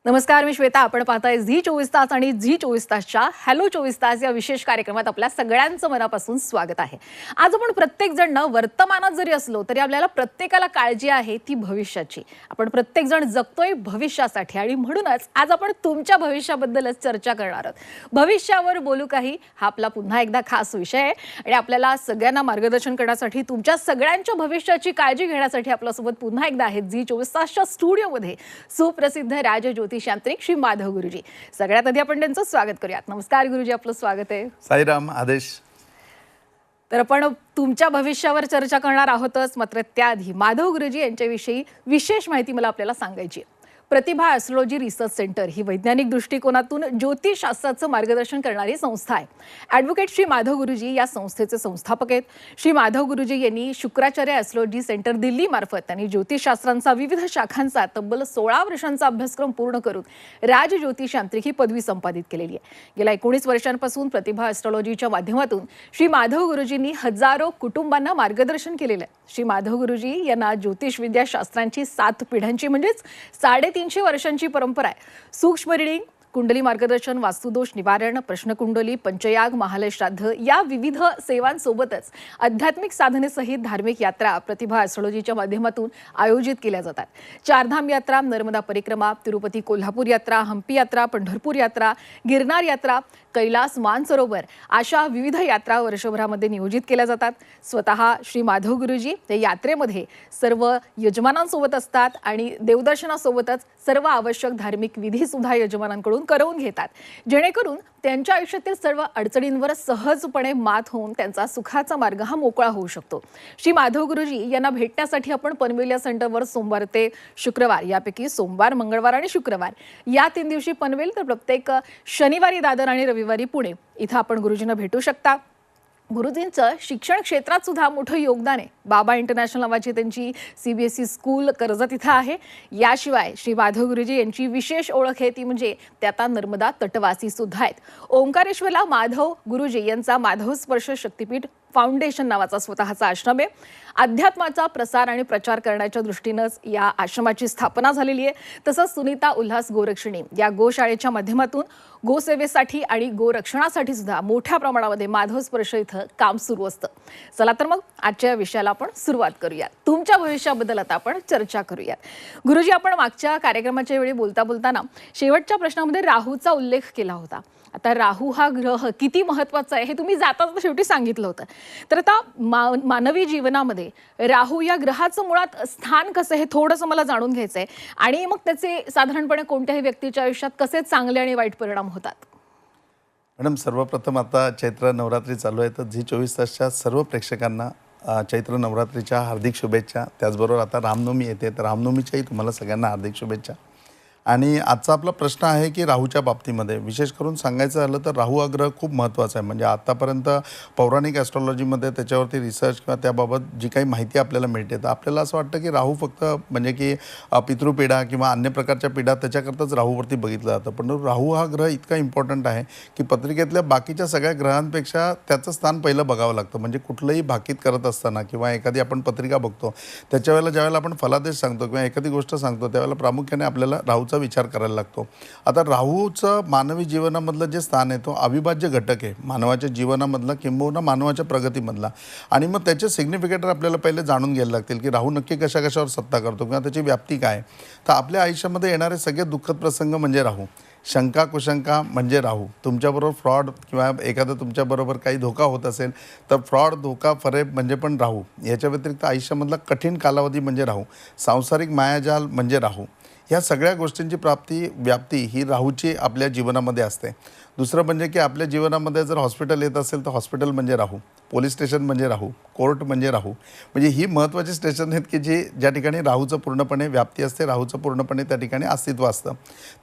नमस्कार, मी श्वेता. आपण पाहताय झी 24 तास आणि झी 24 तासच्या हॅलो 24 तास या विशेष कार्यक्रमात आपल्या सगळ्यांचं मनापासून स्वागत आहे. आज आपण प्रत्येक जण वर्तमानात जरी असलो तरी आपल्याला प्रत्येकाला काळजी आहे ती भविष्याची. आपण प्रत्येक जण जगतोय भविष्यासाठी आणि म्हणूनच आज आपण तुमच्या भविष्याबद्दलच चर्चा करणार आहोत. भविष्यावर बोलू काही हा आपला पुन्हा एकदा खास विषय आहे आणि आपल्याला सगळ्यांना मार्गदर्शन करण्यासाठी तुमच्या सगळ्यांच्या भविष्याची काळजी घेण्यासाठी आपल्यासोबत पुन्हा एकदा आहेत झी 24 तासच्या स्टुडिओमध्ये सुप्रसिद्ध राजज्योतिष यांत्रिक श्री माधव गुरुजी. सगळ्यात आधी आपण त्यांचं स्वागत करूयात. नमस्कार गुरुजी, आपलं स्वागत आहे. साईराम. आदेश. तर आपण तुमच्या भविष्यावर चर्चा करणार आहोतच, मात्र त्याआधी माधव गुरुजी यांच्याविषयी विशेष माहिती मला आपल्याला सांगायची आहे. प्रतिभा ॲस्ट्रॉलॉजी रिसर्च सेंटर ही वैज्ञानिक दृष्टिकोनातून ज्योतिषशास्त्राचं मार्गदर्शन करणारी संस्था आहे. ॲडव्होकेट श्री माधव गुरुजी या संस्थेचे संस्थापक आहेत. श्री माधव गुरुजी यांनी शुक्राचार्य ॲस्ट्रॉलॉजी सेंटर दिल्ली मार्फत त्यांनी ज्योतिषशास्त्रांचा विविध शाखांचा तब्बल 16 वर्षांचा अभ्यासक्रम पूर्ण करून राजज्योतिष यांत्रिक ही पदवी संपादित केलेली आहे. गेल्या 19 वर्षांपासून प्रतिभा ॲस्ट्रॉलॉजीच्या माध्यमातून श्री माधव गुरुजींनी हजारो कुटुंबांना मार्गदर्शन केलेलं आहे. श्री माधव गुरुजी यांना ज्योतिषविद्या शास्त्रांची 7 पिढ्यांची म्हणजेच 350 वर्षांची परंपरा आहे. सूक्ष्म रिडिंग, कुंडली मार्गदर्शन, वास्तुदोष निवारण, प्रश्नकुंडली, पंचयाग, महालय श्राद्ध या विविध सेवांसोबतच आध्यात्मिक साधनेसहित धार्मिक यात्रा प्रतिभा ॲस्ट्रॉलॉजीच्या माध्यमातून आयोजित केल्या जातात. चारधाम यात्रा, नर्मदा परिक्रमा, तिरुपती कोल्हापूर यात्रा, हम्पी यात्रा, पंढरपूर यात्रा, गिरनार यात्रा, कैलास मानसरोवर अशा विविध यात्रा वर्षभरामध्ये नियोजित केल्या जातात. स्वतः श्री माधव गुरुजी या यात्रेमध्ये सर्व यजमानांसोबत असतात आणि देवदर्शनासोबतच सर्व आवश्यक धार्मिक विधी सुद्धा यजमानांकडून करवून घेतात, जेणेकरून त्यांच्या आयुष्यातील सर्व अडचणींवर सहजपणे मात होऊन त्यांचा सुखाचा मार्ग हा मोकळा होऊ शकतो. श्री माधव गुरुजी यांना भेटण्यासाठी आपण पनवेल या सेंटरवर सोमवार ते शुक्रवार, यापैकी सोमवार, मंगळवार आणि शुक्रवार या 3 दिवशी पनवेल, तर प्रत्येक शनिवारी दादर आणि रविवारी पुणे इथं आपण गुरुजींना भेटू शकता. गुरुजींचं शिक्षण क्षेत्रात सुद्धा मोठं योगदान आहे. बाबा इंटरनॅशनल नावाची त्यांची CBSE स्कूल कर्जत इथं आहे. याशिवाय श्री माधव गुरुजी यांची विशेष ओळख आहे ती म्हणजे ते आता नर्मदा तटवासी सुद्धा आहेत. ओंकारेश्वरला माधव गुरुजी यांचा माधव स्पर्श शक्तिपीठ फाउंडेशन नावाचा स्वतःचा आश्रम आहे. अध्यात्माचा प्रसार आणि प्रचार करण्याच्या दृष्टीनंच या आश्रमाची स्थापना झालेली आहे. तसंच सुनीता उल्हास गोरक्षिणी या गोशाळेच्या माध्यमातून गोसेवेसाठी आणि गोरक्षणासाठी सुद्धा मोठ्या प्रमाणामध्ये माधव स्पर्श इथं काम सुरू असतं. चला तर मग आजच्या विषयाला आपण सुरुवात करूयात. तुमच्या भविष्याबद्दल आता आपण चर्चा करूयात. गुरुजी, आपण मागच्या कार्यक्रमाच्या वेळी बोलताना शेवटच्या प्रश्नामध्ये राहूचा उल्लेख केला होता. आता राहू हा ग्रह किती महत्त्वाचा आहे हे तुम्ही जाता शेवटी सांगितलं होतं. तर आता मानवी जीवनामध्ये राहू या ग्रहाचं मुळात स्थान कसं हे थोडंसं मला जाणून घ्यायचं आहे आणि मग त्याचे साधारणपणे कोणत्याही व्यक्तीच्या आयुष्यात कसे चांगले आणि वाईट परिणाम होतात. मॅडम, सर्वप्रथम आता चैत्र नवरात्री चालू आहे, तर झी 24 तासच्या सर्व प्रेक्षकांना चैत्र नवरात्रीच्या हार्दिक शुभेच्छा. त्याचबरोबर आता रामनवमी येते, तर रामनवमीच्याही तुम्हाला सगळ्यांना हार्दिक शुभेच्छा. आणि आजचा आपला प्रश्न आहे की राहूच्या बाबतीमध्ये विशेष करून सांगायचं झालं तर राहू हा ग्रह खूप महत्त्वाचा आहे. म्हणजे आतापर्यंत पौराणिक ॲस्ट्रॉलॉजीमध्ये त्याच्यावरती रिसर्च किंवा त्याबाबत जी काही माहिती आपल्याला मिळते, तर आपल्याला असं वाटतं की राहू फक्त म्हणजे की पितृपिढा किंवा अन्य प्रकारच्या पिढा त्याच्याकरताच राहूवरती बघितलं जातं. पण राहू हा ग्रह इतका इम्पॉर्टंट आहे की पत्रिकेतल्या बाकीच्या सगळ्या ग्रहांपेक्षा त्याचं स्थान पहिलं बघावं लागतं. म्हणजे कुठलंही भाकीत करत असताना किंवा एखादी आपण पत्रिका बघतो त्याच्या वेळेला ज्यावेळेला आपण फलादेश सांगतो किंवा एखादी गोष्ट सांगतो त्यावेळेला प्रामुख्याने आपल्याला राहूचा विचार करायला लागतो. आता राहूचं मानवी जीवनामधलं जे स्थान आहे तो अविभाज्य घटक आहे मानवाच्या जीवनामधला किंबहुना मानवाच्या प्रगतीमधला. आणि मग त्याचे सिग्निफिकेटर आपल्याला पहिले जाणून घ्यायला लागतील की राहू नक्की कशावर सत्ता करतो किंवा त्याची व्याप्ती काय. तर आपल्या आयुष्यामध्ये येणारे सगळे दुःखद प्रसंग म्हणजे राहू. शंका कुशंका म्हणजे राहू. तुमच्याबरोबर फ्रॉड किंवा एखादं तुमच्याबरोबर काही धोका होत असेल तर फ्रॉड, धोका, फरेब म्हणजे पण राहू. याच्या व्यतिरिक्त आयुष्यामधला कठीण कालावधी म्हणजे राहू. सांसारिक मायाजाल म्हणजे राहू. ह्या सगळ्या गोष्टींची व्याप्ती ही राहूची आपल्या जीवनामध्ये असते. दुसरं म्हणजे की आपल्या जीवनामध्ये जर हॉस्पिटल येत असेल तर हॉस्पिटल म्हणजे राहू, पोलीस स्टेशन म्हणजे राहू, कोर्ट म्हणजे राहू. म्हणजे ही महत्त्वाची स्टेशन आहेत की ज्या ठिकाणी राहूचं पूर्णपणे व्याप्ती असते, राहूचं पूर्णपणे त्या ठिकाणी अस्तित्व असतं.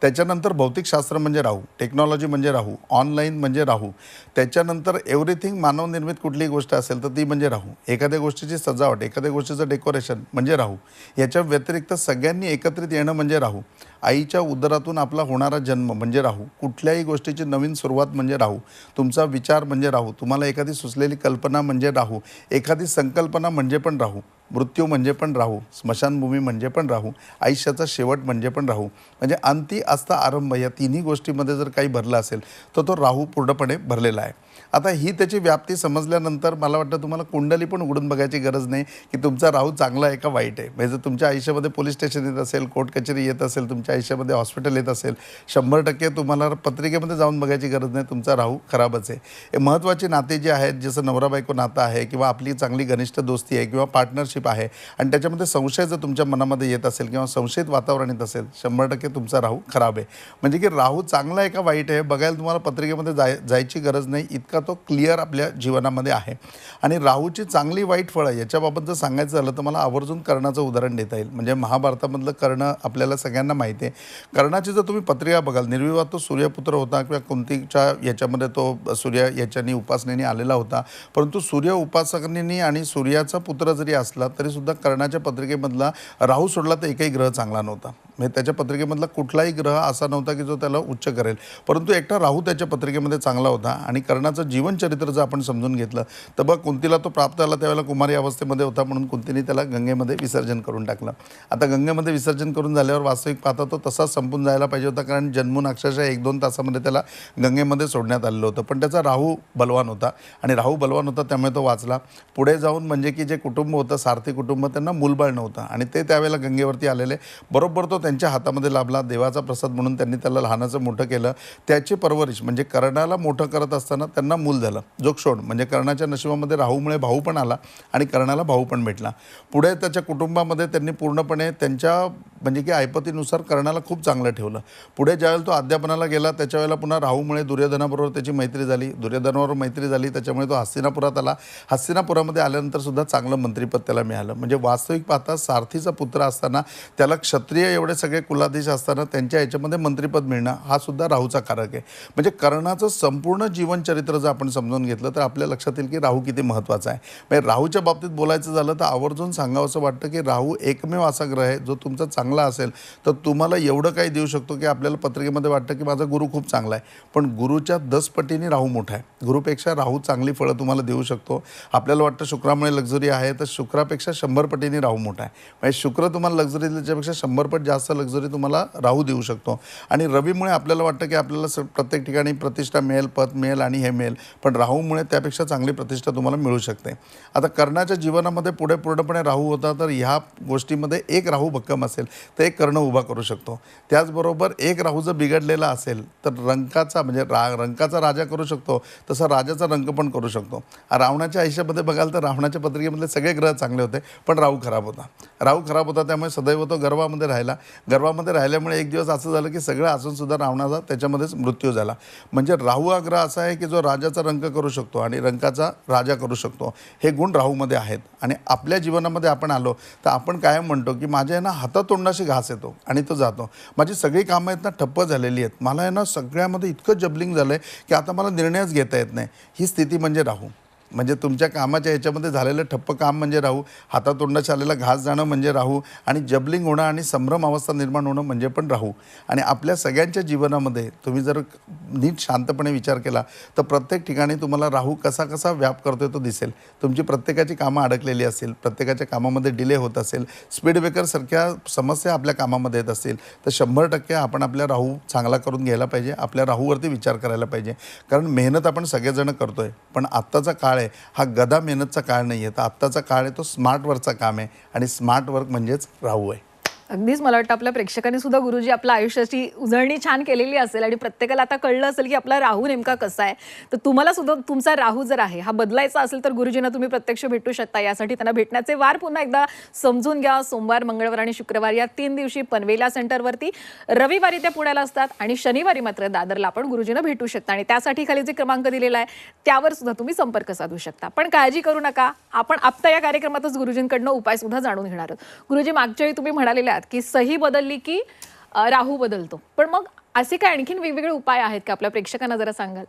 त्याच्यानंतर भौतिकशास्त्र म्हणजे राहू, टेक्नॉलॉजी म्हणजे राहू, ऑनलाईन म्हणजे राहू. त्याच्यानंतर एव्हरीथिंग मानवनिर्मित कुठलीही गोष्ट असेल तर ती म्हणजे राहू. एखाद्या गोष्टीची सजावट, एखाद्या गोष्टीचं डेकोरेशन म्हणजे राहू. याच्या व्यतिरिक्त सगळ्यांनी एकत्रित येणं म्हणजे राहू. आईच्या उदरातून आपला होणारा जन्म म्हणजे राहू. कुठल्याही गोष्टीची नवीन सुरुवात म्हणजे राहू. तुमचा विचार म्हणजे राहू. तुम्हाला एखादी सुचलेली कल्पना कल्पना म्हणजे राहू, एखादी संकल्पना म्हणजे पण राहू, मृत्यू म्हणजे पण राहू, स्मशानभूमी म्हणजे पण राहू, आयुष्याचा शेवट म्हणजे पण राहू. म्हणजे अंती असता आरंभ या तिन्ही गोष्टीमध्ये जर काही भरलं असेल तर तो राहू पूर्णपणे भरलेला आहे. आता ही त्याची व्याप्ती समजल्यानंतर मला वाटतं तुम्हाला कुंडली पण उघडून बघायची गरज नाही की तुमचा राहू चांगला आहे का वाईट आहे. म्हणजे जर तुमच्या आयुष्यामध्ये पोलीस स्टेशन येत असेल, कोर्ट कचेरी येत असेल, तुमच्या आयुष्यामध्ये हॉस्पिटल येत असेल, 100% तुम्हाला पत्रिकेमध्ये जाऊन बघायची गरज नाही, तुमचा राहू खराबच आहे. हे महत्त्वाची नाते जे आहेत, जसं नवरा बायको नातं आहे किंवा आपली चांगली घनिष्ठ दोस्ती आहे किंवा पार्टनरशिप आहे आणि त्याच्यामध्ये संशय जर तुमच्या मनामध्ये येत असेल किंवा संशयित वातावरण येत असेल, 100% तुमचा राहू खराब आहे. म्हणजे की राहू चांगला आहे का वाईट आहे बघायला तुम्हाला पत्रिकेमध्ये जायची गरज नाही, इतका तो क्लिअर आपल्या जीवनामध्ये आहे. आणि राहूची चांगली वाईट फळं याच्याबाबत जर सांगायचं झालं तर मला आवर्जून कर्णाचं उदाहरण देता येईल. म्हणजे महाभारतामधलं कर्ण आपल्याला सगळ्यांना माहिती आहे. कर्णाची जर तुम्ही पत्रिका बघाल, निर्विवाद तो सूर्यपुत्र होता किंवा कुंतीच्या याच्यामध्ये तो सूर्य याच्यानी उपासनेने आलेला होता. परंतु सूर्य उपासनेनी आणि सूर्याचा पुत्र जरी असला तरीसुद्धा कर्णाच्या पत्रिकेमधला राहू सोडला तर एकही ग्रह चांगला नव्हता. म्हणजे त्याच्या पत्रिकेमधला कुठलाही ग्रह असा नव्हता की जो त्याला उच्च करेल. परंतु एकटा राहू त्याच्या पत्रिकेमध्ये चांगला होता. आणि कर्णाचं जीवनचरित्र जर आपण समजून घेतलं तर बघ, कुंतीला तो प्राप्त झाला त्यावेळेला कुमारी अवस्थेमध्ये होता म्हणून कुंतीने त्याला गंगेमध्ये विसर्जन करून टाकलं. आता गंगेमध्ये विसर्जन करून झाल्यावर वास्तविक पाहता तो तसाच संपून जायला पाहिजे होता, कारण जन्मून अक्षरशः 1-2 तासामध्ये त्याला गंगेमध्ये सोडण्यात आलेलं होतं. पण त्याचा राहू बलवान होता आणि राहू बलवान होता त्यामुळे तो वाचला. पुढे जाऊन म्हणजे की जे कुटुंब होतं, सारथी कुटुंब, त्यांना मूलबाळ नव्हतं आणि ते त्यावेळेला गंगेवरती आलेले. बरोबर तो त्यांच्या हातामध्ये लाभला. देवाचा प्रसाद म्हणून त्यांनी त्याला लहानाचं मोठं केलं. त्याची परवरिश म्हणजे कर्णाला मोठं करत असताना त्यांना मूल झालं, जोगक्षोड. म्हणजे कर्णाच्या नशिबामध्ये राहूमुळे भाऊ पण आला आणि कर्णाला भाऊ पण भेटला. पुढे त्याच्या कुटुंबामध्ये त्यांनी पूर्णपणे त्यांच्या म्हणजे की ऐपतीनुसार कर्णाला खूप चांगलं ठेवलं. पुढे ज्यावेळेला तो अध्यापनाला गेला त्याच्या वेळेला पुन्हा राहूमुळे दुर्योधनाबरोबर त्याची मैत्री झाली. दुर्योधनाबरोबर मैत्री झाली त्याच्यामुळे तो हस्तिनापुरात आला. हस्तिनापुरामध्ये आल्यानंतर सुद्धा चांगलं मंत्रिपद त्याला मिळालं. म्हणजे वास्तविक पाहता सारथीचा पुत्र असताना त्याला क्षत्रिय एवढे सगळे कुलाधीश असताना त्यांच्या याच्यामध्ये मंत्रिपद मिळणं हा सुद्धा राहूचा कारक आहे. म्हणजे कर्णाचं संपूर्ण जीवनचरित्र जर आपण समजून घेतलं तर आपल्या लक्षात येईल की राहू किती महत्त्वाचा आहे. म्हणजे राहूच्या बाबतीत बोलायचं झालं तर आवर्जून सांगावंसं वाटतं की राहू एकमेव असा ग्रह आहे जो तुमचा चांगला असेल तर तुम्हाला एवढं काही देऊ शकतो की आपल्याला पत्रिकेमध्ये वाटतं की माझा गुरु खूप चांगला आहे, पण गुरुच्या 10 पटीने राहू मोठा आहे. गुरुपेक्षा राहू चांगली फळं तुम्हाला देऊ शकतो. आपल्याला वाटतं शुक्रामुळे लक्झरी आहे, तर शुक्रापेक्षा 100 पटीने राहू मोठा आहे. म्हणजे शुक्र तुम्हाला लक्झरी त्याच्यापेक्षा 100 पट जास्त लक्झरी तुम्हाला राहू देऊ शकतो. आणि रवीमुळे आपल्याला वाटतं की आपल्याला प्रत्येक ठिकाणी प्रतिष्ठा मिळेल, पद मिळेल आणि हे मिळेल, पण राहूमुळे त्यापेक्षा चांगली प्रतिष्ठा तुम्हाला मिळू शकते. आता कर्णाच्या जीवनामध्ये पुढे पूर्णपणे राहू होता, तर ह्या गोष्टीमध्ये एक राहू भक्कम असेल तर एक कर्ण उभा करू शकतो. त्याचबरोबर एक राहू जर बिघडलेला असेल तर रंकाचा म्हणजे रंकाचा राजा करू शकतो, तसा राजाचा रंक पण करू शकतो. रावणाच्या आयुष्यामध्ये बघाल तर रावणाच्या पत्रिकेमधले सगळे ग्रह चांगले होते, पण राहू खराब होता. राहू खराब होता त्यामुळे सदैव तो गर्भामध्ये राहिला. गर्भामध्ये राहिल्यामुळे एक दिवस असं झालं की सगळं असूनसुद्धा रावणाचा त्याच्यामध्येच मृत्यू झाला. म्हणजे राहू हा ग्रह असा आहे की जो राजाचा रंक करू शकतो आणि रंकाचा राजा करू शकतो. हे गुण राहूमध्ये आहेत. आणि आपल्या जीवनामध्ये आपण आलो तर आपण कायम म्हणतो की माझ्या आहे ना हातातोंडाशी घास येतो आणि तो जातो. माझी सगळी कामं आहेत ना ठप्प झालेली आहेत. मला आहे ना सगळ्यामध्ये इतकं जबलिंग झालं आहे की आता मला निर्णयच घेता येत नाही. ही स्थिती म्हणजे राहू. म्हणजे तुमच्या कामाच्या ह्याच्यामध्ये झालेलं ठप्प काम म्हणजे राहू, हातातोंडाशी आलेला घास जाणं म्हणजे राहू, आणि जबलिंग होणं आणि संभ्रम अवस्था निर्माण होणं म्हणजे पण राहू. आणि आपल्या सगळ्यांच्या जीवनामध्ये तुम्ही जर नीट शांतपणे विचार केला तर प्रत्येक ठिकाणी तुम्हाला राहू कसा कसा व्याप करतोय तो दिसेल. तुमची प्रत्येकाची कामं अडकलेली असेल, प्रत्येकाच्या कामामध्ये डिले होत असेल, स्पीड ब्रेकरसारख्या समस्या आपल्या कामामध्ये येत असतील, तर 100% आपण आपल्या राहू चांगला करून घ्यायला पाहिजे. आपल्या राहूवरती विचार करायला पाहिजे. कारण मेहनत आपण सगळेजण करतोय, पण आत्ताचा काळ हा गदा मेहनतचा काळ नाही आहे. तर आत्ताचा काळ आहे तो स्मार्ट वर्कचा काम आहे आणि स्मार्ट वर्क म्हणजेच राहू आहे. अगदीच मला वाटतं आपल्या प्रेक्षकांनी सुद्धा गुरुजी आपल्या आयुष्याची उजळणी छान केलेली असेल आणि प्रत्येकाला आता कळलं असेल की आपला राहू नेमका कसा आहे. तर तुम्हाला सुद्धा तुमचा राहू जर आहे हा बदलायचा असेल तर गुरुजींना तुम्ही प्रत्यक्ष भेटू शकता. यासाठी त्यांना भेटण्याचे वार पुन्हा एकदा समजून घ्या. सोमवार, मंगळवार आणि शुक्रवार या 3 दिवशी पनवेला सेंटरवरती, रविवारी ते पुण्याला असतात आणि शनिवारी मात्र दादरला आपण गुरुजींना भेटू शकता. आणि त्यासाठी खाली जे क्रमांक दिलेला आहे त्यावर सुद्धा तुम्ही संपर्क साधू शकता. पण काळजी करू नका, आपण आत्ता या कार्यक्रमातच गुरुजींकडनं उपाय सुद्धा जाणून घेणार आहोत. गुरुजी, मागच्या वेळी तुम्ही म्हणालेले आहात की सही बदलली की राहू बदलतो, पण मग असे काय आणखीन वेगवेगळे उपाय आहेत का आपल्या प्रेक्षकांना जरा सांगाल?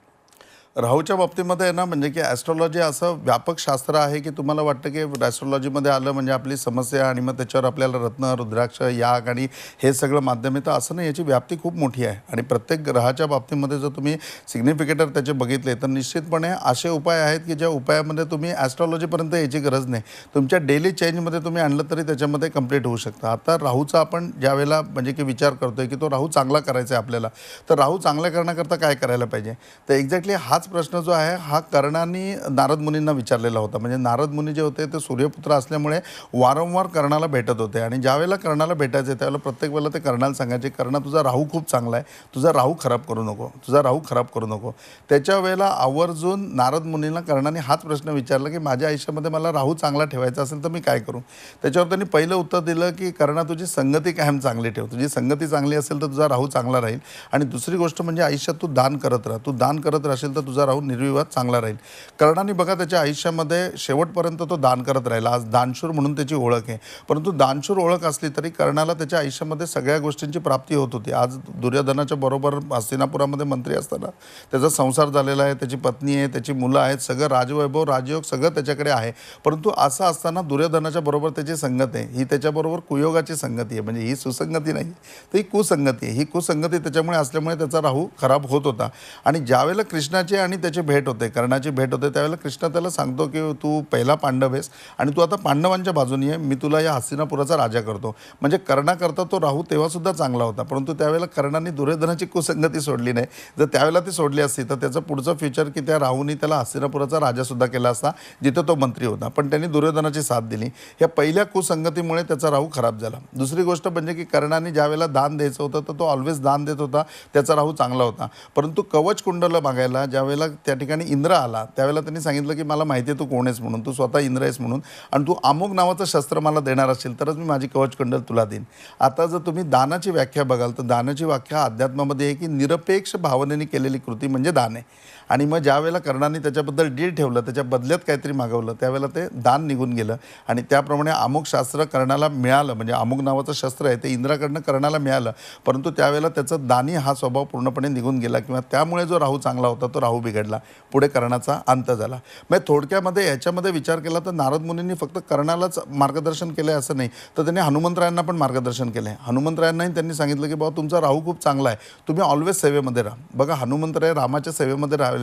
राहूच्या बाबतीमध्ये आहे ना, म्हणजे की ॲस्ट्रॉलॉजी असं व्यापक शास्त्र आहे की तुम्हाला वाटतं की ॲस्ट्रॉलॉजीमध्ये आलं म्हणजे आपली समस्या आणि मग त्याच्यावर आपल्याला रत्न, रुद्राक्ष, याग आणि हे सगळं माध्यम येतं, असं नाही. याची व्याप्ती खूप मोठी आहे आणि प्रत्येक ग्रहाच्या बाबतीमध्ये जर तुम्ही सिग्निफिकेटर त्याचे बघितले तर निश्चितपणे असे उपाय आहेत की ज्या उपायामध्ये तुम्ही ॲस्ट्रॉलॉजीपर्यंत यायची गरज नाही. तुमच्या डेली चेंजमध्ये तुम्ही आणलं तरी त्याच्यामध्ये कंप्लीट होऊ शकतं. आता राहूचा आपण ज्या वेळेला म्हणजे की विचार करतोय की तो राहू चांगला करायचा आहे आपल्याला, तर राहू चांगला करण्याकरता काय करायला पाहिजे? तर एक्झॅक्टली हाच प्रश्न जो आहे हा कर्णाने नारद मुनींना विचारलेला होता. म्हणजे नारद मुनी जे होते ते सूर्यपुत्र असल्यामुळे वारंवार कर्णाला भेटत होते आणि ज्या वेळेला कर्णाला भेटायचे त्यावेळेला प्रत्येक वेळेला ते कर्णाला सांगायचे, कर्णा तुझा राहू खूप चांगला आहे, तुझा राहू खराब करू नको, तुझा राहू खराब करू नको. त्याच्या वेळेला आवर्जून नारद मुनींना कर्णाने हाच प्रश्न विचारला की माझ्या आयुष्यामध्ये मला राहू चांगला ठेवायचा असेल तर मी काय करू? त्याच्यावर त्यांनी पहिलं उत्तर दिलं की कर्णा तुझी संगती कायम चांगली ठेव, तुझी संगती चांगली असेल तर तुझा राहू चांगला राहील. आणि दुसरी गोष्ट म्हणजे आयुष्यात तू दान करत राहा, तू दान करत राहशील तर तुझा राहू निर्विवाद चांगला राहील. कर्णाने बघा त्याच्या आयुष्यामध्ये शेवटपर्यंत तो दान करत राहिला. आज दानशूर म्हणून त्याची ओळख आहे. परंतु दानशूर ओळख असली तरी कर्णाला त्याच्या आयुष्यामध्ये सगळ्या गोष्टींची प्राप्ती होत होती. आज दुर्योधनाच्या बरोबर हस्तिनापुरामध्ये मंत्री असताना त्याचा संसार झालेला आहे, त्याची पत्नी आहे, त्याची मुलं आहेत, सगळं राजवैभव, राजयोग सगळं त्याच्याकडे आहे. परंतु असं असताना दुर्योधनाच्या बरोबर त्याची संगत आहे, ही त्याच्याबरोबर कुयोगाची संगती आहे. म्हणजे ही सुसंगती नाही, तर ही कुसंगती आहे. ही कुसंगती त्याच्यामुळे असल्यामुळे त्याचा राहू खराब होत होता. आणि ज्यावेळेला कृष्णाची आणि त्याची भेट होते, कर्णाची भेट होते, त्यावेळेला कृष्ण त्याला सांगतो की तू पहिला पांडव आहेस आणि तू आता पांडवांच्या बाजूनी आहे, मी तुला या हस्तिनापुराचा राजा करतो. म्हणजे कर्णाकरता तो राहू तेव्हासुद्धा चांगला होता. परंतु त्यावेळेला कर्णाने दुर्योधनाची कुसंगती सोडली नाही. जर त्यावेळेला ती सोडली असती तर त्याचं पुढचं फ्युचर की त्या राहूने त्याला हस्तिनापुराचा राजासुद्धा केला असता जिथं तो मंत्री होता. पण त्यांनी दुर्योधनाची साथ दिली. या पहिल्या कुसंगतीमुळे त्याचा राहू खराब झाला. दुसरी गोष्ट म्हणजे की कर्णाने ज्यावेळेला दान द्यायचं होतं तर तो ऑलवेज दान देत होता, त्याचा राहू चांगला होता. परंतु कवच कुंडलं मागायला ज्यावेळेला त्या ठिकाणी इंद्र आला त्यावेळेला त्यांनी सांगितलं की मला माहिती आहे तू कोण आहेस म्हणून, तू स्वतः इंद्र आहेस म्हणून, आणि तू अमुक नावाचं शस्त्र मला देणार असेल तरच मी माझी कवच कुंडल तुला देईन. आता जर तुम्ही दानाची व्याख्या बघाल तर दानाची व्याख्या अध्यात्मामध्ये आहे की निरपेक्ष भावनेने केलेली कृती म्हणजे दान आहे. आणि मग ज्यावेळेला कर्णाने त्याच्याबद्दल डील ठेवलं, त्याच्या बदल्यात काहीतरी मागवलं, त्यावेळेला ते दान निघून गेलं. आणि त्याप्रमाणे अमुक शास्त्र कर्णाला मिळालं, म्हणजे अमुक नावाचं शस्त्र आहे ते इंद्राकडनं कर्णाला मिळालं. परंतु त्यावेळेला त्याचं दानी हा स्वभाव पूर्णपणे निघून गेला किंवा त्यामुळे जो राहू चांगला होता तो राहू बिघडला. पुढे कर्णाचा अंत झाला. मग थोडक्यामध्ये याच्यामध्ये विचार केला तर नारद मुनींनी फक्त कर्णालाच मार्गदर्शन केलं असं नाही, तर त्यांनी हनुमंतरायांना पण मार्गदर्शन केलं आहे. हनुमंतरायांनाही त्यांनी सांगितलं की बाबा तुमचा राहू खूप चांगला आहे, तुम्ही ऑलवेज सेवेमध्ये राहा. बघा हनुमंतराय रामाच्या सेवेमध्ये राहिले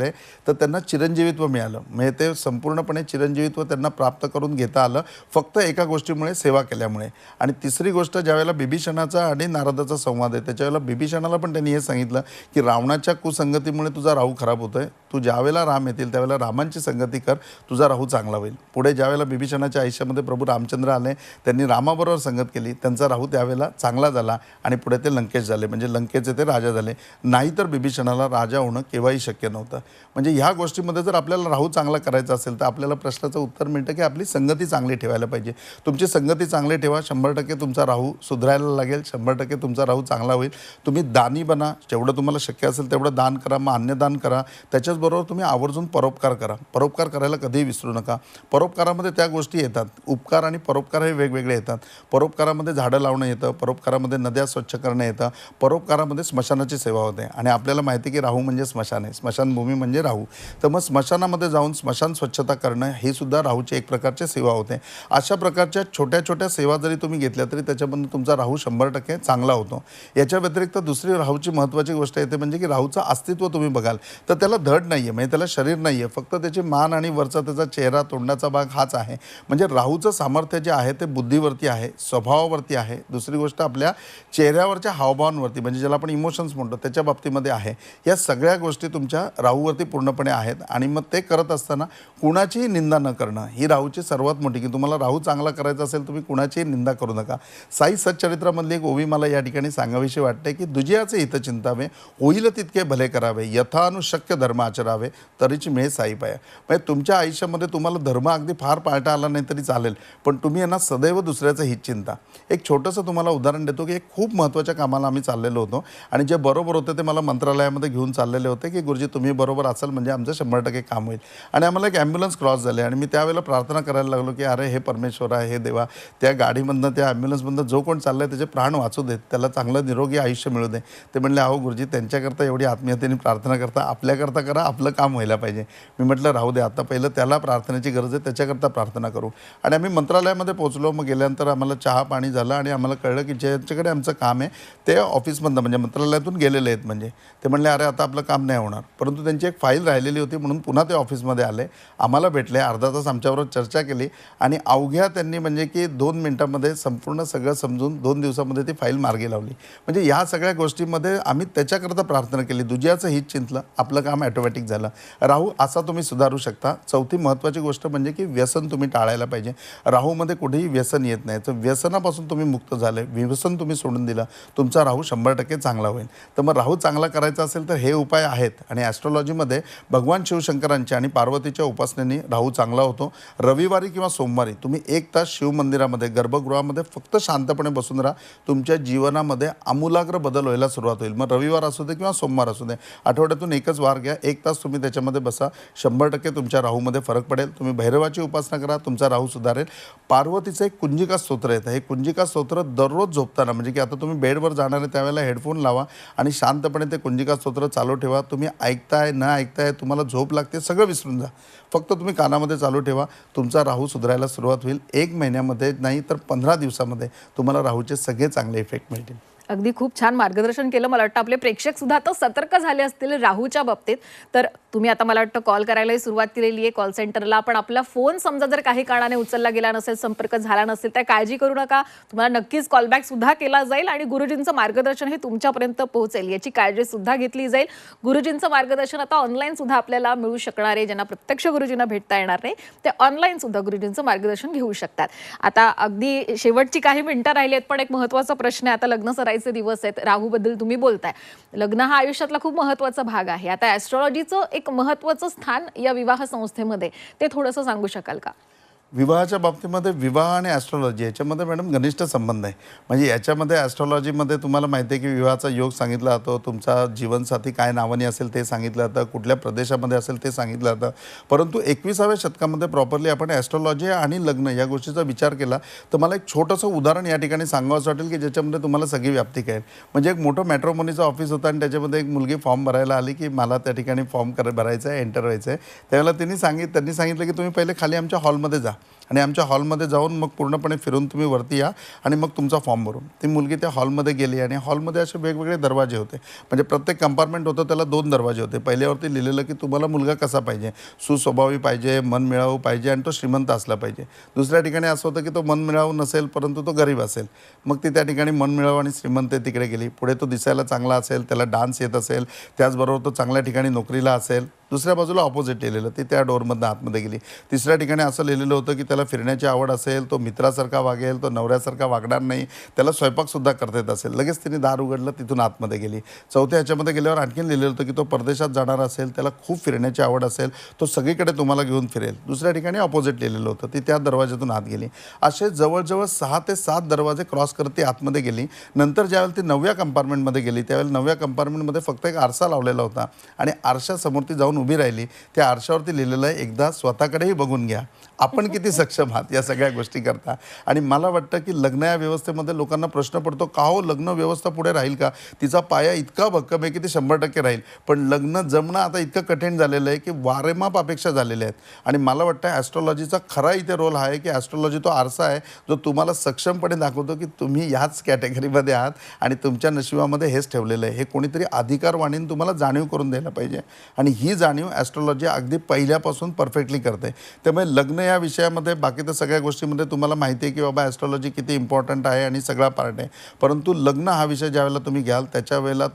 तर त्यांना चिरंजीवित्व मिळालं. म्हणजे ते संपूर्णपणे चिरंजीवित्व त्यांना प्राप्त करून घेता आलं फक्त एका गोष्टीमुळे, सेवा केल्यामुळे. आणि तिसरी गोष्ट ज्यावेळेला बिभीषणाचा आणि नारदाचा संवाद आहे त्याच्यावेळेला बिभीषणाला पण त्यांनी हे सांगितलं की रावणाच्या कुसंगतीमुळे तुझा राहू खराब होतोय, तू ज्यावेळेला राम येतील त्यावेळेला रामांची संगती कर, तुझा राहू चांगला होईल. पुढे ज्यावेळेला बिभीषणाच्या आयुष्यामध्ये प्रभू रामचंद्र आले, त्यांनी रामाबरोबर संगत केली, त्यांचा राहू त्यावेळेला चांगला झाला आणि पुढे ते लंकेश झाले, म्हणजे लंकेचे ते राजा झाले. नाहीतर बिभीषणाला राजा होणं केव्हाही शक्य नव्हतं. म्हणजे ह्या गोष्टीमध्ये जर आपल्याला राहू चांगला करायचा असेल तर आपल्याला प्रश्नाचं उत्तर मिळतं की आपली संगती चांगली ठेवायला पाहिजे. तुमची संगती चांगली ठेवा, 100% तुमचा राहू सुधारायला लागेल, 100% तुमचा राहू चांगला होईल. तुम्ही दानी बना, जेवढं तुम्हाला शक्य असेल तेवढं दान करा, मग अन्नदान करा. त्याच्याचबरोबर तुम्ही आवर्जून परोपकार करा. परोपकार करायला कधीही विसरू नका. परोपकारामध्ये त्या गोष्टी येतात, उपकार आणि परोपकार हे वेगवेगळे येतात. परोपकारामध्ये झाडं लावणं येतं, परोपकारामध्ये नद्या स्वच्छ करणं येतं, परोपकारामध्ये स्मशानाची सेवा होते. आणि आपल्याला माहिती आहे की राहू म्हणजे स्मशान आहे, स्मशानभूमी म्हणजे राहू. तर मग स्मशानामध्ये जाऊन स्मशान स्वच्छता करणं हे सुद्धा राहूची एक प्रकारची सेवा होते. अशा प्रकारच्या छोट्या छोट्या सेवा जरी तुम्ही घेतल्या तरी त्याच्यामधून तुमचा राहू 100% चांगला होतो. याच्या व्यतिरिक्त दुसरी राहूची महत्त्वाची गोष्ट येते म्हणजे की राहूचं अस्तित्व तुम्ही बघाल तर त्याला धड नाही आहे, म्हणजे त्याला शरीर नाही आहे, फक्त त्याची मान आणि वरचा त्याचा चेहरा, तोंडाचा भाग हाच आहे. म्हणजे राहूचं सामर्थ्य जे आहे ते बुद्धीवरती आहे, स्वभावावरती आहे. दुसरी गोष्ट आपल्या चेहऱ्यावरच्या हावभावांवरती, म्हणजे ज्याला आपण इमोशन्स म्हणतो त्याच्या बाबतीमध्ये आहे. या सगळ्या गोष्टी तुमच्या राहूवरती पूर्णपणे आहेत. आणि मग ते करत असताना कुणाचीही निंदा न करणं ही राहूची सर्वात मोठी, की तुम्हाला राहू चांगला करायचा असेल तुम्ही कुणाचीही निंदा करू नका. साई सच्चरित्रामधली एक ओवी मला या ठिकाणी सांगावीशी वाटते की दुजियाचे हित चिंतावे, होईल तितके भले करावे, यथानुशक्य धर्म आचरावे, तरीची मिळे साई पाया. म्हणजे तुमच्या आयुष्यामध्ये तुम्हाला धर्म अगदी फार पाळता आला नाही तरी चालेल, पण तुम्ही यांना सदैव दुसऱ्याचं हित चिंता. एक छोटंसं तुम्हाला उदाहरण देतो की एक खूप महत्त्वाच्या कामाला आम्ही चाललेलो होतो आणि जे बरोबर होते ते मला मंत्रालयामध्ये घेऊन चाललेले होते की गुरुजी तुम्ही बरोबर बरोबर असेल म्हणजे आमचं 100% काम होईल. आणि आम्हाला एक ॲम्ब्युलन्स क्रॉस झाली आणि मी त्यावेळेला प्रार्थना करायला लागलो की अरे हे परमेश्वरा, हे देवा, त्या गाडीमधनं त्या ॲम्ब्युलन्समधनं जो कोण चाललाय त्याचे प्राण वाचू देत, त्याला चांगलं निरोगी आयुष्य मिळू दे. ते म्हणले अहो गुरुजी, त्यांच्याकरता एवढी आत्मीयतेने प्रार्थना करता, आपल्याकरता करा, आपलं काम व्हायला पाहिजे. मी म्हटलं राहू दे, आता पहिलं त्याला प्रार्थनेची गरज आहे, त्याच्याकरता प्रार्थना करू. आणि आम्ही मंत्रालयामध्ये पोहोचलो. मग गेल्यानंतर आम्हाला चहा पाणी झालं आणि आम्हाला कळलं की ज्यांच्याकडे आमचं काम आहे ते ऑफिसमधनं म्हणजे मंत्रालयातून गेलेले आहेत. म्हणजे ते म्हणले अरे आता आपलं काम नाही होणार. परंतु त्यांची एक फाईल राहिलेली होती म्हणून पुन्हा ते ऑफिसमध्ये आले, आम्हाला भेटले, अर्धा तास आमच्याबरोबर चर्चा केली आणि अवघ्या त्यांनी म्हणजे की 2 मिनिटांमध्ये संपूर्ण सगळं समजून 2 दिवसामध्ये ती फाईल मार्गी लावली. म्हणजे ह्या सगळ्या गोष्टींमध्ये आम्ही त्याच्याकरता प्रार्थना केली. दुजियाचं हित चिंतलं, आपलं काम ॲटोमॅटिक झालं. राहू असा तुम्ही सुधारू शकता. चौथी महत्त्वाची गोष्ट म्हणजे की व्यसन तुम्ही टाळायला पाहिजे. राहूमध्ये कुठेही व्यसन येत नाही. तर व्यसनापासून तुम्ही मुक्त झाले, व्यसन तुम्ही सोडून दिलं, तुमचा राहू 100% चांगला होईल. तर मग राहू चांगला करायचा असेल तर हे उपाय आहेत. आणि ॲस्ट्रॉलॉजीमध्ये भगवान शिवशंकरांच्या आणि पार्वतीच्या उपासनेने राहू चांगला होतो. रविवारी किंवा सोमवारी तुम्ही 1 तास शिवमंदिरामध्ये गर्भगृहामध्ये फक्त शांतपणे बसून राहा. तुमच्या जीवनामध्ये आमूलाग्र बदल व्हायला सुरुवात होईल. मग रविवार असू दे किंवा सोमवार असू दे, आठवड्यातून एकच वार घ्या, 1 तास तुम्ही त्याच्यामध्ये बसा. 100% तुमच्या राहूमध्ये फरक पडेल. तुम्ही भैरवाची उपासना करा, तुमचा राहू सुधारेल. पार्वतीचं एक कुंजिका स्तोत्र येतं. हे कुंजिका स्तोत्र दररोज झोपताना म्हणजे की आता तुम्ही बेडवर जाणार आहे त्यावेळेला हेडफोन लावा आणि शांतपणे ते कुंजिका स्तोत्र चालू ठेवा. तुम्ही ऐकताय न ऐकताय, तुम्हाला झोप लागते, सगळं विसरून जा. फक्त तुम्ही कानामध्ये चालू ठेवा. तुमचा राहू सुधारायला सुरुवात होईल. 1 महिन्यामध्ये नाही तर 15 दिवसामध्ये तुम्हाला राहूचे सगळे चांगले इफेक्ट मिळतील. अगदी खूप छान मार्गदर्शन केलं. मला वाटतं आपले प्रेक्षक सुद्धा आता सतर्क झाले असतील राहूच्या बाबतीत. तर तुम्ही आता मला वाटतं कॉल करायलाही सुरुवात केलेली आहे कॉल सेंटरला. पण आपला फोन समजा जर काही कारणाने उचलला गेला नसेल, संपर्क झाला नसेल, तर काळजी करू नका. तुम्हाला नक्कीच कॉलबॅक सुद्धा केला जाईल आणि गुरुजींचं मार्गदर्शन हे तुमच्यापर्यंत पोहोचेल याची काळजी सुद्धा घेतली जाईल. गुरुजींचं मार्गदर्शन आता ऑनलाईन सुद्धा आपल्याला मिळू शकणार आहे. ज्यांना प्रत्यक्ष गुरुजींना भेटता येणार नाही ते ऑनलाईन सुद्धा गुरुजींचं मार्गदर्शन घेऊ शकतात. आता अगदी शेवटची काही मिनिटं राहिली आहेत, पण एक महत्त्वाचा प्रश्न आहे. आता लग्न सराईचे दिवस आहेत, राहूबद्दल तुम्ही बोलताय. लग्न हा आयुष्यातला खूप महत्त्वाचा भाग आहे. आता ॲस्ट्रॉलॉजीचं एक महत्त्वाचं स्थान या विवाह संस्थेमध्ये, ते थोडंसं सांगू शकाल का? विवाहाच्या बाबतीमध्ये विवाह आणि ॲस्ट्रॉलॉजी याच्यामध्ये मॅडम घनिष्ठ संबंध आहे. म्हणजे याच्यामध्ये ॲस्ट्रॉलॉजीमध्ये तुम्हाला माहिती आहे की विवाहाचा योग सांगितला जातो, तुमचा जीवनसाथी काय नावाने असेल ते सांगितलं जातं, कुठल्या प्रदेशामध्ये असेल ते सांगितलं जातं. परंतु 21व्या शतकामध्ये प्रॉपरली आपण ॲस्ट्रॉलॉजी आणि लग्न या गोष्टीचा विचार केला तर मला एक छोटंसं उदाहरण या ठिकाणी सांगावंसं वाटेल की ज्याच्यामध्ये तुम्हाला सगळी व्याप्ती कळेल. म्हणजे एक मोठं मॅट्रोमोनीचं ऑफिस होतं आणि त्याच्यामध्ये एक मुलगी फॉर्म भरायला आली की मला त्या ठिकाणी फॉर्म भरायचा आहे, एंटर व्हायचं आहे. त्यावेळेला त्यांनी सांगितलं की तुम्ही पहिले खाली आमच्या हॉलमध्ये जा आणि आमच्या हॉलमध्ये जाऊन मग पूर्णपणे फिरून तुम्ही वरती या आणि मग तुमचा फॉर्म भरून. ती मुलगी त्या हॉलमध्ये गेली आणि हॉलमध्ये असे वेगवेगळे दरवाजे होते. म्हणजे प्रत्येक कंपार्टमेंट होतं, त्याला 2 दरवाजे होते. पहिल्यावरती लिहिलेलं की तुम्हाला मुलगा कसा पाहिजे, सुस्वभावी पाहिजे, मनमिळावू पाहिजे आणि तो श्रीमंत असला पाहिजे. दुसऱ्या ठिकाणी असं होतं की तो मनमिळावू नसेल परंतु तो गरीब असेल. मग ती त्या ठिकाणी मनमिळावू आणि श्रीमंत तिकडे गेली. पुढे तो दिसायला चांगला असेल, त्याला डान्स येत असेल, त्याचबरोबर तो चांगल्या ठिकाणी नोकरीला असेल. दुसऱ्या बाजूला ऑपोजिट लिहिलेलं, ती त्या डोअरमधनं आतमध्ये गेली. तिसऱ्या ठिकाणी असं लिहिलेलं होतं की त्याला फिरण्याची आवड असेल, तो मित्रासारखा वागेल, तो नवऱ्यासारखा वागणार नाही, त्याला स्वयंपाकसुद्धा करता येत असेल. लगेच तिने दार उघडलं, तिथून आतमध्ये गेली. चौथ्या ह्याच्यामध्ये गेल्यावर आणखीन लिहिलेलं होतं की तो परदेशात जाणार असेल, त्याला खूप फिरण्याची आवड असेल, तो सगळीकडे तुम्हाला घेऊन फिरेल. दुसऱ्या ठिकाणी ऑपोजिट लिहिलेलं होतं, ती त्या दरवाज्यातून आत गेली. असे जवळजवळ 6 ते 7 दरवाजे क्रॉस करत ती आतमध्ये गेली. नंतर ज्यावेळेला ती 9व्या कंपार्टमेंटमध्ये गेली त्यावेळेला 9व्या कंपार्टमेंटमध्ये फक्त एक आरसा लावलेला होता आणि आरशासमोर ती जाऊन उभी राहिली. त्या आरशावरती लिहिलेलं आहे, एकदा स्वतःकडेही बघून घ्या, आपण किती सक्षम आहात या सगळ्या गोष्टी करता. आणि मला वाटतं की लग्न या व्यवस्थेमध्ये लोकांना प्रश्न पडतो का हो लग्न व्यवस्था पुढे राहील का? तिचा पाया इतका भक्कम आहे की ती 100% राहील. पण लग्न जमणं आता इतकं कठीण झालेलं आहे की वारेमाप अपेक्षा झालेल्या आहेत. आणि मला वाटतं ॲस्ट्रॉलॉजीचा खरा इथे रोल हा आहे की ॲस्ट्रॉलॉजी तो आरसा आहे जो तुम्हाला सक्षमपणे दाखवतो की तुम्ही ह्याच कॅटेगरीमध्ये आहात आणि तुमच्या नशिबामध्ये हेच ठेवलेलं आहे. हे कोणीतरी अधिकारवाणीने तुम्हाला जाणीव करून द्यायला पाहिजे आणि ही जाणीव ॲस्ट्रॉलॉजी अगदी पहिल्यापासून परफेक्टली करते. त्यामुळे लग्न या विषयामध्ये बाकी तर सगळ्या गोष्टीमध्ये तुम्हाला माहिती आहे की बाबा ॲस्ट्रॉलॉजी किती इम्पॉर्टंट आहे आणि सगळा पार्ट आहे. परंतु लग्न हा विषय ज्यावेळेला तुम्ही घ्याल त्याच्या वेळेला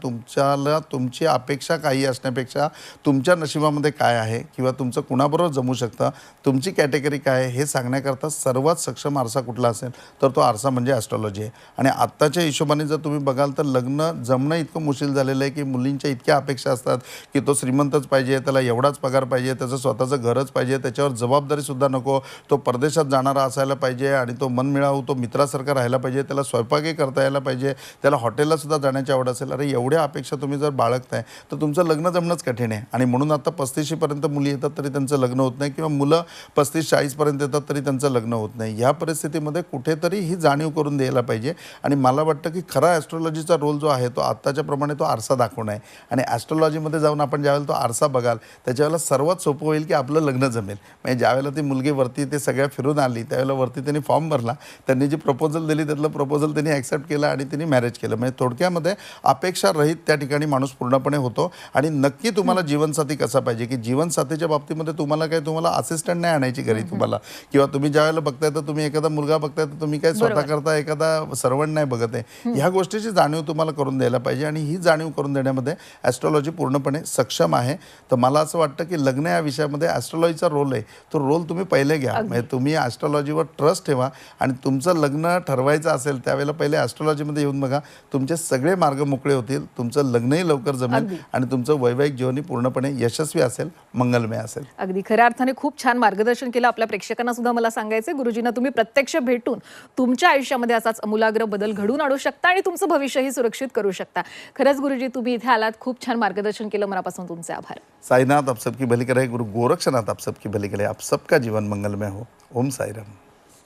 तुमची अपेक्षा काही असण्यापेक्षा तुमच्या नशिबामध्ये काय आहे किंवा तुमचं कुणाबरोबर जमू शकतं, तुमची कॅटेगरी काय आहे हे सांगण्याकरता सर्वात सक्षम आरसा कुठला असेल तर तो आरसा म्हणजे ॲस्ट्रॉलॉजी आहे. आणि आत्ताच्या हिशोबाने जर तुम्ही बघाल तर लग्न जमणं इतकं मुश्किल झालेलं आहे की मुलींच्या इतक्या अपेक्षा असतात की तो श्रीमंतच पाहिजे, त्याला एवढाच पगार पाहिजे, त्याचं स्वतःचं घरच पाहिजे, त्याच्यावर जबाबदारीसुद्धा नको नको, तो परदेशात जाणारा असायला पाहिजे आणि तो मनमिळावू, तो मित्रासारखा राहायला पाहिजे, त्याला स्वयंपाकही करता यायला पाहिजे, त्याला हॉटेलला सुद्धा जाण्याची आवड असेल. अरे एवढ्या अपेक्षा तुम्ही जर बाळगताय तर तुमचं लग्न जमणंच कठीण आहे. आणि म्हणून आता 35शीपर्यंत मुली येतात तरी त्यांचं लग्न होत नाही, किंवा मुलं 35-40पर्यंत येतात तरी त्यांचं लग्न होत नाही. ह्या परिस्थितीमध्ये कुठेतरी ही जाणीव करून द्यायला पाहिजे. आणि मला वाटतं की खरा ॲस्ट्रॉलॉजीचा रोल जो आहे तो आत्ताच्या प्रमाणे तो आरसा दाखवणं आहे. आणि ॲस्ट्रॉलॉजीमध्ये जाऊन आपण ज्यावेळेला तो आरसा बघाल त्याच्यावेळेला सर्वात सोपं होईल की आपलं लग्न जमेल. म्हणजे ज्यावेळेला ती मुलगी वरती ते सगळ्या फिरून आली त्यावेळेला वरती त्यांनी फॉर्म भरला, त्यांनी जी प्रपोजल दिली त्यातलं प्रपोजल त्यांनी ॲक्सेप्ट केलं आणि त्यांनी मॅरेज केलं. म्हणजे थोडक्यामध्ये अपेक्षा रहित त्या ठिकाणी माणूस पूर्णपणे होतो. आणि नक्की तुम्हाला जीवनसाथी कसा पाहिजे, की जीवनसाथीच्या बाबतीमध्ये तुम्हाला असिस्टंट नाही आणायची घरी तुम्हाला, किंवा तुम्ही ज्यावेळेला बघताय तर तुम्ही एखादा मुलगा बघताय तर तुम्ही काय स्वतः करता एखादा सर्वंट नाही बघत आहे. ह्या गोष्टीची जाणीव तुम्हाला करून द्यायला पाहिजे. आणि ही जाणीव करून देण्यामध्ये ॲस्ट्रॉलॉजी पूर्णपणे सक्षम आहे. तर मला असं वाटतं की लग्न या विषयामध्ये ॲस्ट्रॉलॉजीचा रोल आहे, तो रोल तुम्ही पहिले घ्या. म्हणजे तुम्ही ॲस्ट्रॉलॉजीवर ट्रस्ट ठेवा आणि तुमचं लग्न ठरवायचं असेल त्यावेळेला पहिले ॲस्ट्रॉलॉजीमध्ये येऊन बघा, तुमचे सगळे मार्ग मोकळे होतील, तुमचं लग्नही लवकर जमेल आणि तुमचं वैवाहिक जीवनही पूर्णपणे यशस्वी असेल, मंगलमय असेल. अगदी खऱ्या अर्थाने खूप छान मार्गदर्शन केलं. आपल्या प्रेक्षकांना सुद्धा मला सांगायचं, गुरुजींना तुम्ही प्रत्यक्ष भेटून तुमच्या आयुष्यामध्ये असाच अमूलाग्र बदल घडवून आणू शकता आणि तुमचं भविष्यही सुरक्षित करू शकता. खरंच गुरुजी, तुम्ही इथे आलात, खूप छान मार्गदर्शन केलं, मनापासून तुमचे आभार. साईनाथ आप सबकी भली करे, गुरु गोरक्षनाथ आप सबकी भली करे, आप सबका जीवन मंगलमय हो. ओम साईराम.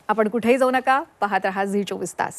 आपण कुठेही जाऊ नका, पाहत रहा झी 24 तास.